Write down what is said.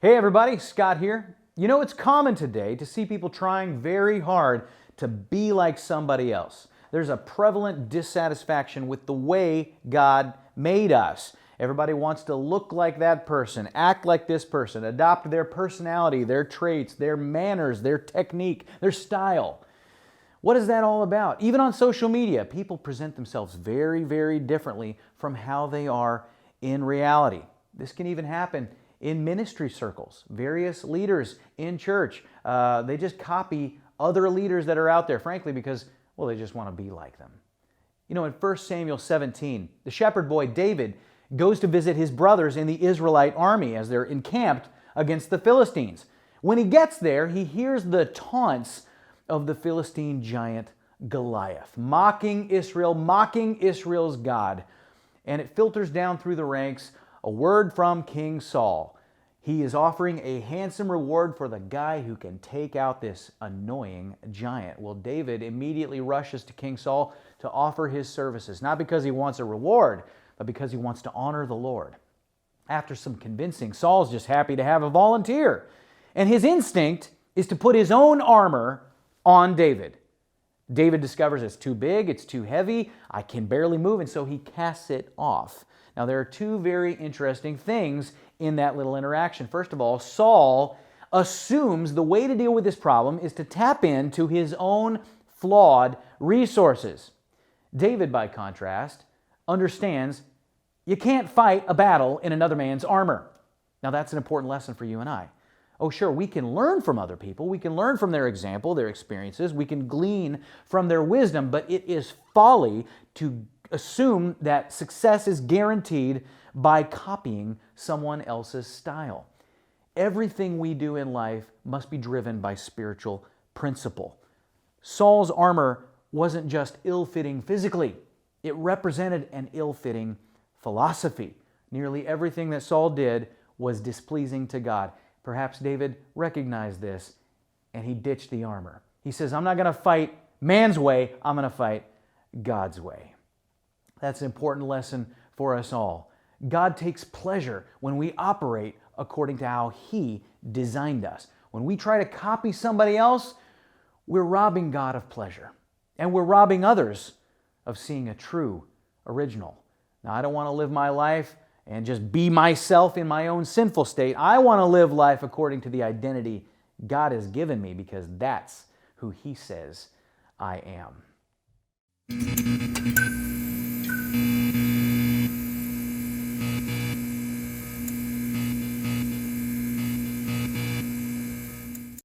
Hey everybody, Scott here. You know, it's common today to see people trying very hard to be like somebody else. There's a prevalent dissatisfaction with the way God made us. Everybody wants to look like that person, act like this person, adopt their personality, their traits, their manners, their technique, their style. What is that all about? Even on social media, people present themselves very, very differently from how they are in reality. This can even happen in ministry circles. Various leaders in church, they just copy other leaders that are out there, frankly, because, well, they just want to be like them. You know, in 1 Samuel 17, the shepherd boy David goes to visit his brothers in the Israelite army as they're encamped against the Philistines. When he gets there, he hears the taunts of the Philistine giant Goliath, mocking Israel's God. And it filters down through the ranks a word from King Saul. He is offering a handsome reward for the guy who can take out this annoying giant. Well, David immediately rushes to King Saul to offer his services, not because he wants a reward, but because he wants to honor the Lord. After some convincing, Saul's just happy to have a volunteer. And his instinct is to put his own armor on David. David discovers it's too big, it's too heavy, I can barely move, and so he casts it off. Now, there are two very interesting things in that little interaction. First of all, Saul assumes the way to deal with this problem is to tap into his own flawed resources. David, by contrast, understands you can't fight a battle in another man's armor. Now, that's an important lesson for you and I. Oh, sure, we can learn from other people. We can learn from their example, their experiences. We can glean from their wisdom, but it is folly to assume that success is guaranteed by copying someone else's style. Everything we do in life must be driven by spiritual principle. Saul's armor wasn't just ill-fitting physically. It represented an ill-fitting philosophy. Nearly everything that Saul did was displeasing to God. Perhaps David recognized this and he ditched the armor. He says, I'm not going to fight man's way, I'm going to fight God's way. That's an important lesson for us all. God takes pleasure when we operate according to how He designed us. When we try to copy somebody else, we're robbing God of pleasure. And we're robbing others of seeing a true original. Now, I don't want to live my life and just be myself in my own sinful state. I want to live life according to the identity God has given me because that's who He says I am.